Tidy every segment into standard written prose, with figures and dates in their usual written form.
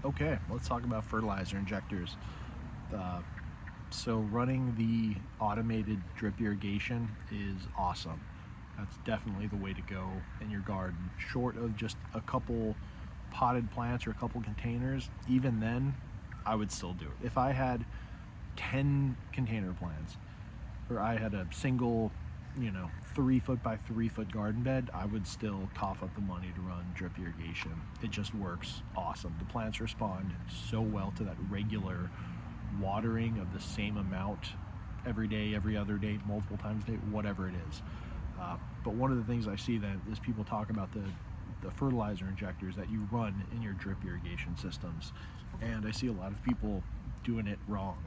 Okay, let's talk about fertilizer injectors. Uh, so running the automated drip irrigation is awesome. That's definitely the way to go in your garden. Short of just a couple potted plants or a couple containers, even then, I would still do it. If I had 10 container plants, or I had a single, 3 foot by 3 foot garden bed, I would still cough up the money to run drip irrigation. It just works awesome. The plants respond so well to that regular watering of the same amount every day, every other day, multiple times a day, whatever it is. But one of the things I see then is people talk about the fertilizer injectors that you run in your drip irrigation systems, and I see a lot of people doing it wrong.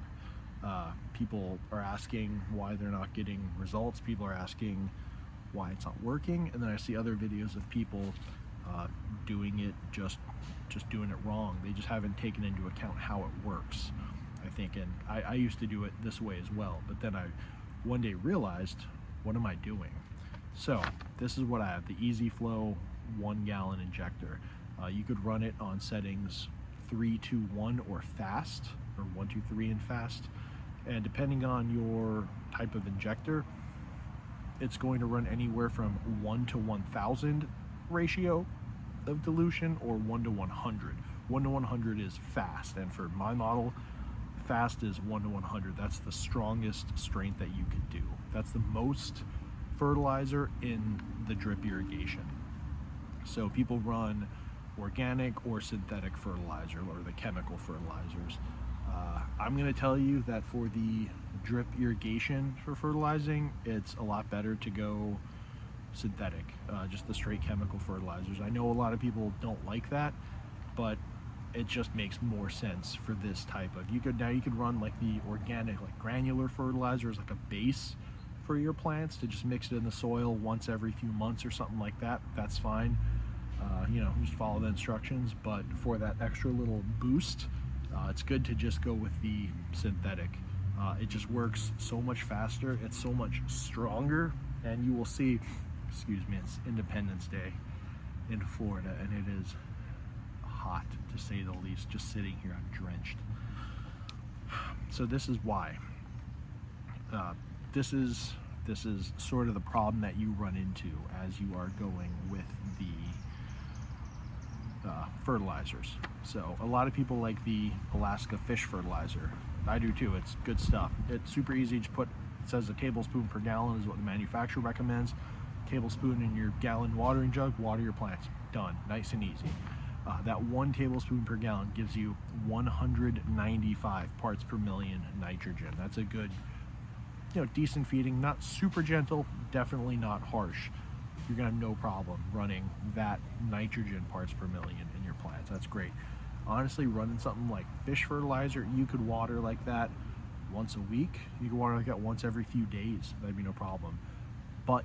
People are asking why they're not getting results. People are asking why it's not working, and then I see other videos of people doing it just doing it wrong. They just haven't taken into account how it works, I think. And I used to do it this way as well, but then I one day realized, what am I doing? So this is what I have: the Easy Flow 1 gallon injector. You could run it on settings 3, 2, 1 or fast, or 1, 2, 3 and fast, and depending on your type of injector, it's going to run anywhere from 1 to 1000 ratio of dilution, or 1 to 100. 1 to 100 is fast, and for my model, fast is 1 to 100. That's the strongest strength that you could do. That's the most fertilizer in the drip irrigation. So people run organic or synthetic fertilizer, or the chemical fertilizers. I'm going to tell you that for the drip irrigation for fertilizing, it's a lot better to go synthetic, just the straight chemical fertilizers. I know a lot of people don't like that, but it just makes more sense for this type of. You could run like the organic, like granular fertilizers, like a base for your plants, to just mix it in the soil once every few months or something like that. That's fine. Just follow the instructions. But for that extra little boost, it's good to just go with the synthetic. It just works so much faster. It's so much stronger, and you will see. Excuse me. It's Independence Day in Florida, and it is hot, to say the least. Just sitting here, I'm drenched. So this is why. This is sort of the problem that you run into as you are going with the fertilizers. So a lot of people like the Alaska fish fertilizer. I do too. It's good stuff. It's super easy to put. It says a tablespoon per gallon is what the manufacturer recommends. Tablespoon in your gallon watering jug, water your plants. Done. Nice and easy. That 1 tablespoon per gallon gives you 195 parts per million nitrogen. That's a good, decent feeding. Not super gentle, definitely not harsh. You're gonna have no problem running that nitrogen parts per million in your plants. That's great. Honestly, running something like fish fertilizer, you could water like that once a week. You could water like that once every few days. That'd be no problem. But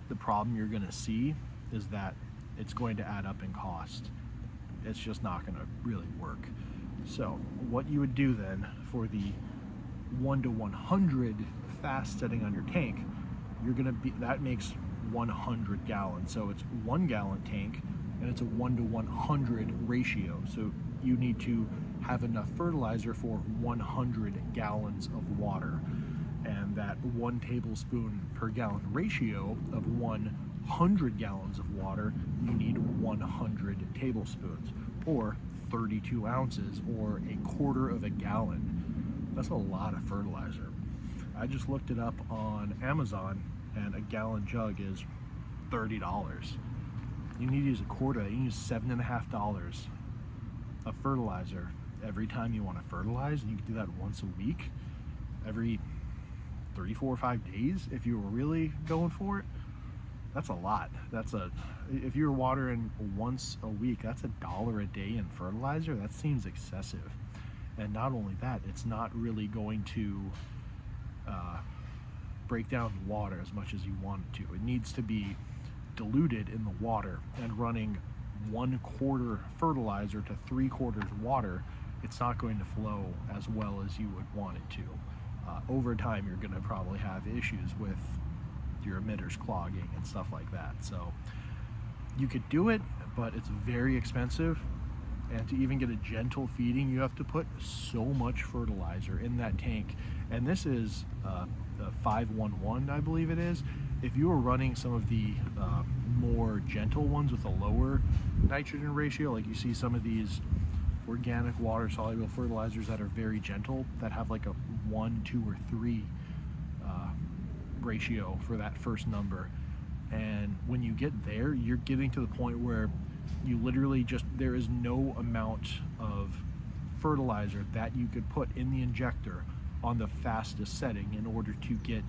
the problem you're gonna see is that it's going to add up in cost. It's just not gonna really work. So what you would do then for the 1 to 100 fast setting on your tank, that makes 100 gallons. So it's 1 gallon tank, and it's a 1 to 100 ratio. So you need to have enough fertilizer for 100 gallons of water. And that 1 tablespoon per gallon ratio of 100 gallons of water, you need 100 tablespoons, or 32 ounces, or a quarter of a gallon. That's a lot of fertilizer. I just looked it up on Amazon, and a gallon jug is $30. You need to use a quarter. You use $7.50 of fertilizer every time you want to fertilize, and you can do that once a week, every 3, 4, or 5 days if you were really going for it. That's a lot. If you're watering once a week, that's $1 a day in fertilizer. That seems excessive. And not only that, it's not really going to break down the water as much as you want it to. It needs to be diluted in the water, and running 1/4 fertilizer to 3/4 water, it's not going to flow as well as you would want it to. Over time, you're going to probably have issues with your emitters clogging and stuff like that. So you could do it, but it's very expensive, And to even get a gentle feeding, you have to put so much fertilizer in that tank. And this is the 511, I believe it is. If you were running some of the more gentle ones with a lower nitrogen ratio, like you see some of these organic water soluble fertilizers that are very gentle, that have like a 1, 2, or 3 ratio for that first number. And when you get there, you're getting to the point where you literally just, there is no amount of fertilizer that you could put in the injector on the fastest setting in order to get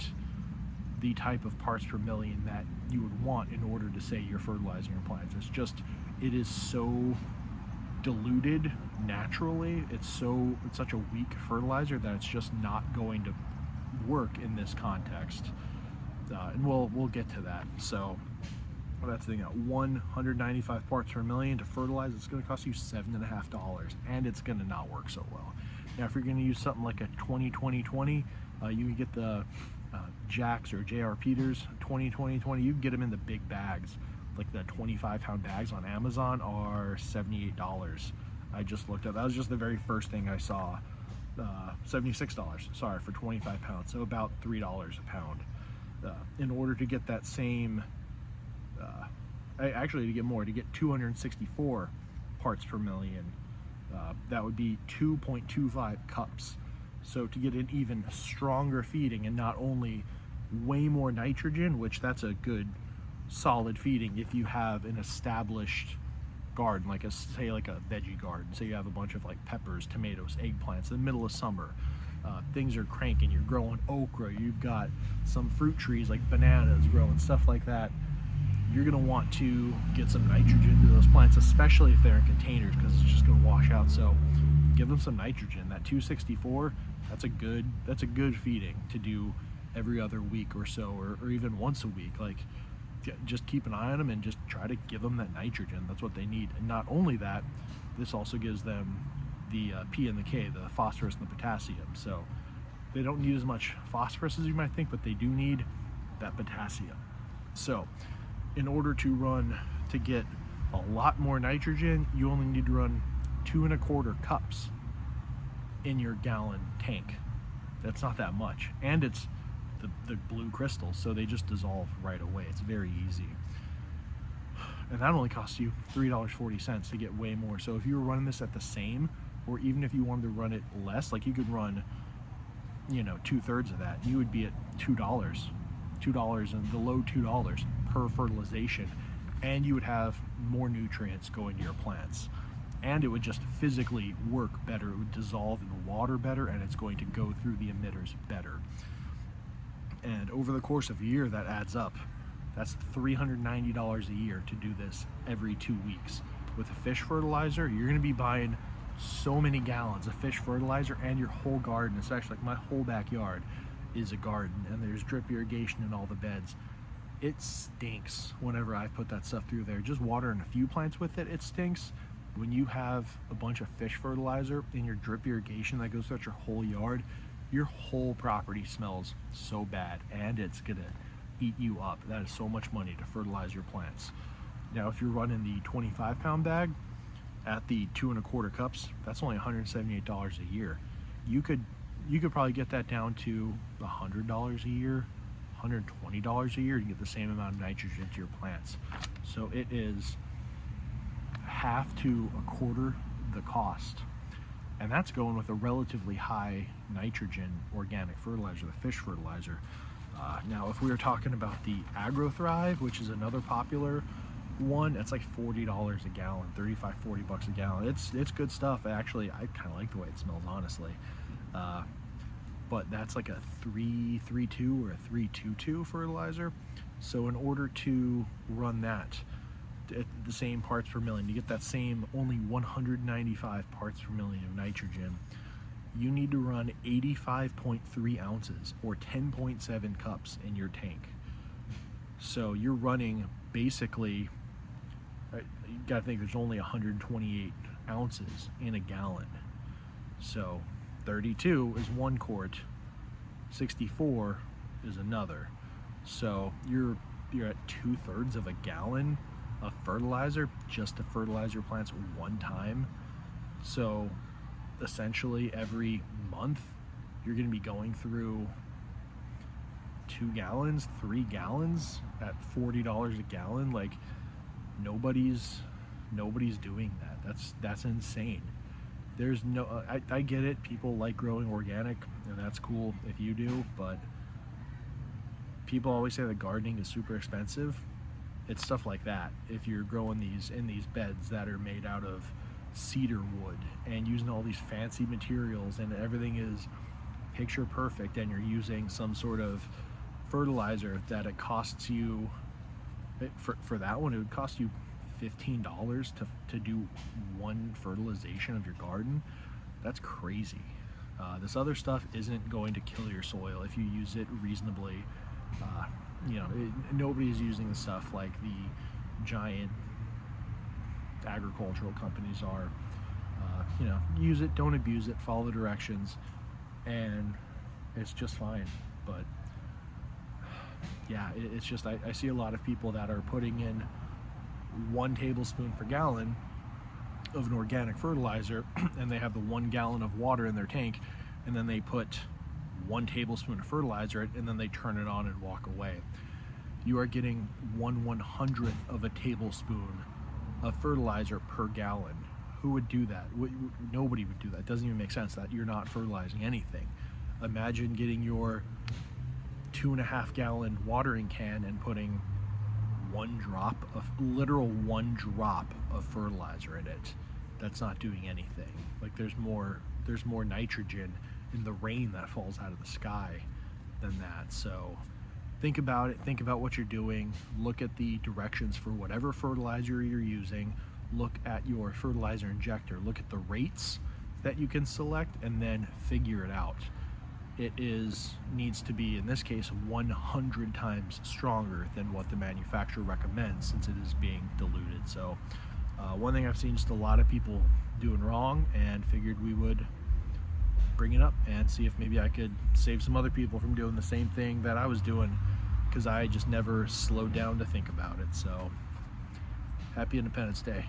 the type of parts per million that you would want in order to say you're fertilizing your plants. It's just, it is so diluted naturally. It's such a weak fertilizer that it's just not going to work in this context. And we'll get to that. So that's the thing. 195 parts per million to fertilize, it's going to cost you $7.50, and it's going to not work so well. Now, if you're going to use something like a 20-20-20, you can get the Jacks or J.R. Peters 20-20-20. You can get them in the big bags, like the 25-pound bags on Amazon are $78. I just looked up. That was just the very first thing I saw. $76, sorry, for 25 pounds, so about $3 a pound. In order to get that same, actually to get more, to get 264 parts per million, that would be 2.25 cups. So to get an even stronger feeding, and not only way more nitrogen, which that's a good solid feeding if you have an established garden, like say like a veggie garden. Say you have a bunch of like peppers, tomatoes, eggplants in the middle of summer. Things are cranking, you're growing okra, you've got some fruit trees like bananas growing, stuff like that. You're going to want to get some nitrogen to those plants, especially if they're in containers, because it's just going to wash out. So give them some nitrogen. That 264, that's a good feeding to do every other week or so, or even once a week. Like, just keep an eye on them and just try to give them that nitrogen. That's what they need. And not only that, this also gives them the P and the K, the phosphorus and the potassium. So they don't need as much phosphorus as you might think, but they do need that potassium. So in order to get a lot more nitrogen, you only need to run 2¼ cups in your gallon tank. That's not that much. And it's the blue crystals, so they just dissolve right away. It's very easy. And that only costs you $3.40 to get way more. So if you were running this at the same, or even if you wanted to run it less, like you could run, 2/3 of that, you would be at $2 and the low $2 per fertilization, and you would have more nutrients going to your plants. And it would just physically work better. It would dissolve in the water better, and it's going to go through the emitters better. And over the course of a year, that adds up. That's $390 a year to do this every 2 weeks. With a fish fertilizer, you're going to be buying so many gallons of fish fertilizer, and your whole garden, it's actually like my whole backyard is a garden, and there's drip irrigation in all the beds. It stinks whenever I put that stuff through there. Just watering a few plants with it, it stinks. When you have a bunch of fish fertilizer in your drip irrigation that goes throughout your whole yard, your whole property smells so bad, and it's gonna eat you up. That is so much money to fertilize your plants. Now, if you're running the 25-pound bag at the 2¼ cups, that's only $178 a year. You could probably get that down to $100 a year, $120 a year to get the same amount of nitrogen to your plants. So it is half to a quarter the cost. And that's going with a relatively high nitrogen organic fertilizer, the fish fertilizer. Now, if we were talking about the AgroThrive, which is another popular one, it's like $40 a gallon, 35, 40 bucks a gallon. It's good stuff. Actually, I kind of like the way it smells, honestly. But that's like a 332 or a 322 fertilizer. So in order to run that at the same parts per million, you get that same only 195 parts per million of nitrogen, you need to run 85.3 ounces or 10.7 cups in your tank. So you're running basically, you gotta think there's only 128 ounces in a gallon. So 32 is 1 quart, 64 is another. So you're at 2/3 of a gallon of fertilizer just to fertilize your plants one time. So essentially every month you're going to be going through 2 gallons, 3 gallons at $40 a gallon. Like nobody's doing that. That's insane. There's no, I get it, people like growing organic, and that's cool if you do, but people always say that gardening is super expensive. It's stuff like that. If you're growing these in these beds that are made out of cedar wood and using all these fancy materials, and everything is picture perfect, and you're using some sort of fertilizer that it costs you, for that one it would cost you $15 to do one fertilization of your garden. That's crazy. This other stuff isn't going to kill your soil if you use it reasonably. Nobody's using the stuff like the giant agricultural companies are. Use it, don't abuse it, follow the directions, and it's just fine. But yeah, it's just, I see a lot of people that are putting in 1 tablespoon per gallon of an organic fertilizer, and they have the 1 gallon of water in their tank, and then they put 1 tablespoon of fertilizer in it, and then they turn it on and walk away. You are getting 1/100th of a tablespoon of fertilizer per gallon. Who would do that? Nobody would do that. It doesn't even make sense. That you're not fertilizing anything. Imagine getting your 2.5 gallon watering can and putting 1 drop of, literal 1 drop of fertilizer in it. That's not doing anything. Like there's more nitrogen in the rain that falls out of the sky than that. So think about it, think about what you're doing, look at the directions for whatever fertilizer you're using, look at your fertilizer injector, look at the rates that you can select, and then figure it out. It needs to be, in this case, 100 times stronger than what the manufacturer recommends, since it is being diluted. So one thing I've seen just a lot of people doing wrong, and figured we would bring it up and see if maybe I could save some other people from doing the same thing that I was doing, because I just never slowed down to think about it. So happy Independence Day.